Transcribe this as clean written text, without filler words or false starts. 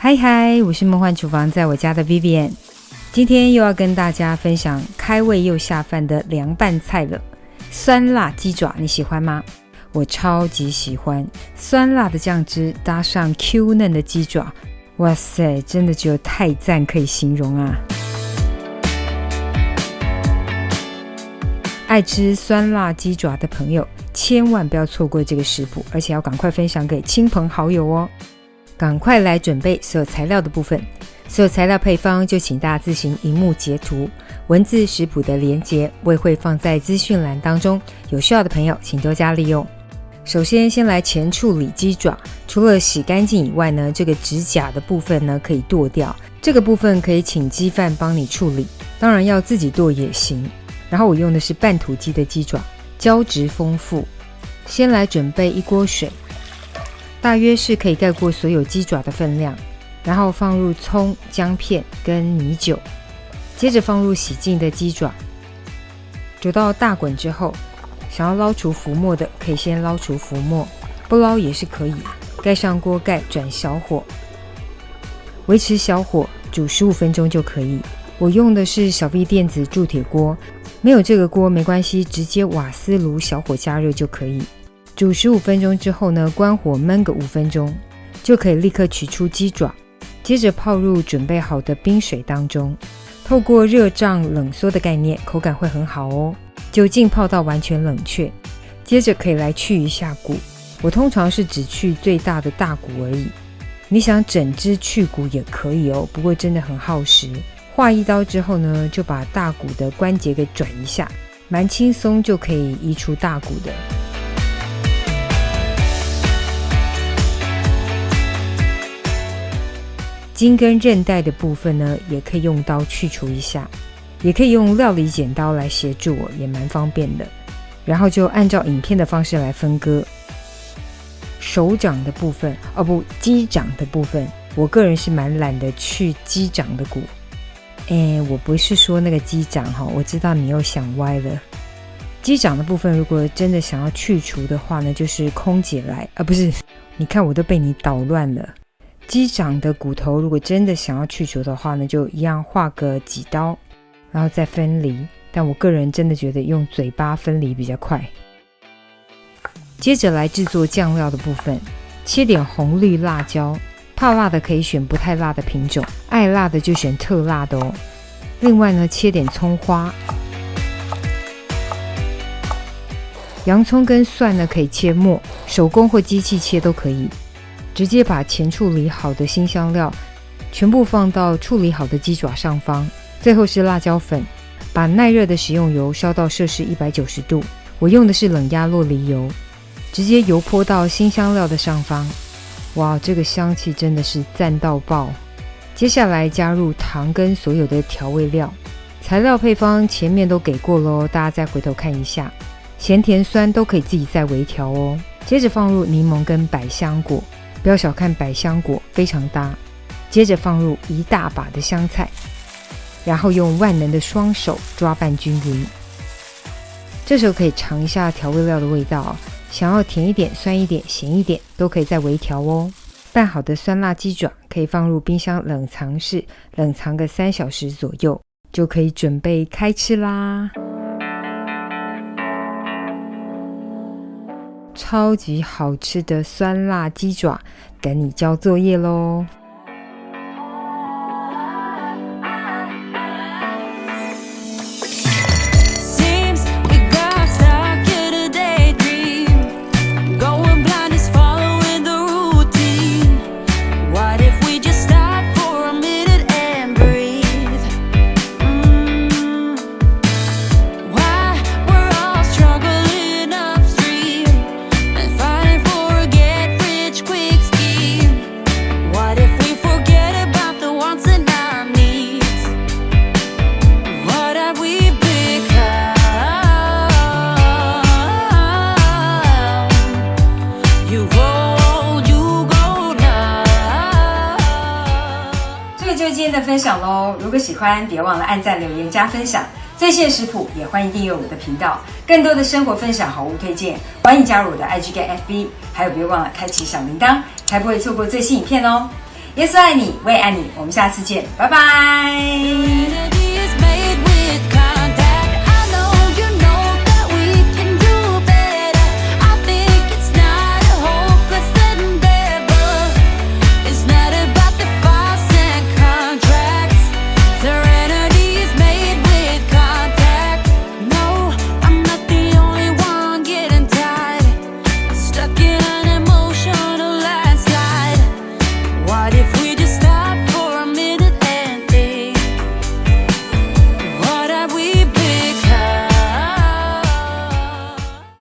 嗨嗨，我是梦幻厨房在我家的 Vivian， 今天又要跟大家分享开胃又下饭的凉拌菜了。酸辣鸡爪你喜欢吗？我超级喜欢，酸辣的酱汁搭上 Q 嫩的鸡爪，哇塞，真的只有太赞可以形容啊！爱吃酸辣鸡爪的朋友千万不要错过这个食谱，而且要赶快分享给亲朋好友哦。赶快来准备所有材料的部分，所有材料配方就请大家自行荧幕截图，文字食谱的连结我也会放在资讯栏当中，有需要的朋友请多加利用。首先来前处理鸡爪，除了洗干净以外呢，这个指甲的部分呢可以剁掉，这个部分可以请鸡贩帮你处理，当然要自己剁也行。然后我用的是半土鸡的鸡爪，胶质丰富。先来准备一锅水，大约是可以盖过所有鸡爪的分量，然后放入葱、姜片跟米酒，接着放入洗净的鸡爪，煮到大滚之后，想要捞除浮沫的可以先捞除浮沫，不捞也是可以，盖上锅盖转小火，维持小火煮15分钟就可以。我用的是小 V 电子铸铁锅，没有这个锅没关系，直接瓦斯炉小火加热就可以。煮15分钟之后呢，关火焖个5分钟，就可以立刻取出鸡爪，接着泡入准备好的冰水当中，透过热胀冷缩的概念，口感会很好哦。就浸泡到完全冷却，接着可以来去一下骨，我通常是只去最大的大骨而已，你想整只去骨也可以哦，不过真的很耗时。划一刀之后呢，就把大骨的关节给转一下，蛮轻松就可以移除大骨的。筋跟韧带的部分呢，也可以用刀去除一下，也可以用料理剪刀来协助我，也蛮方便的。然后就按照影片的方式来分割。手掌的部分，鸡掌的部分，我个人是蛮懒得去鸡掌的骨。我不是说那个鸡掌我知道你又想歪了。鸡掌的部分如果真的想要去除的话呢，就是空姐来不是，你看我都被你捣乱了。鸡掌的骨头如果真的想要去除的话呢，就一样划个几刀，然后再分离，但我个人真的觉得用嘴巴分离比较快。接着来制作酱料的部分，切点红绿辣椒，怕辣的可以选不太辣的品种，爱辣的就选特辣的哦。另外呢，切点葱花，洋葱跟蒜呢可以切末，手工或机器切都可以。直接把前处理好的辛香料全部放到处理好的鸡爪上方，最后是辣椒粉，把耐热的食用油烧到摄氏190度，我用的是冷压酪梨油，直接油泼到辛香料的上方。哇，这个香气真的是赞到爆！接下来加入糖跟所有的调味料，材料配方前面都给过咯，大家再回头看一下，咸甜酸都可以自己再微调哦。接着放入柠檬跟百香果，不要小看百香果，非常搭。接着放入一大把的香菜，然后用万能的双手抓拌均匀。这时候可以尝一下调味料的味道，想要甜一点、酸一点、咸一点都可以再微调哦。拌好的酸辣鸡爪可以放入冰箱冷藏室，冷藏个3小时左右，就可以准备开吃啦。超级好吃的酸辣鸡爪等你交作业咯。今天的分享咯，如果喜欢别忘了按赞、留言、加分享。最新的食谱也欢迎订阅我的频道，更多的生活分享、好物推荐，欢迎加入我的 IG 跟 FB， 还有别忘了开启小铃铛，才不会错过最新影片哦。耶稣爱你，我也爱你，我们下次见，拜拜。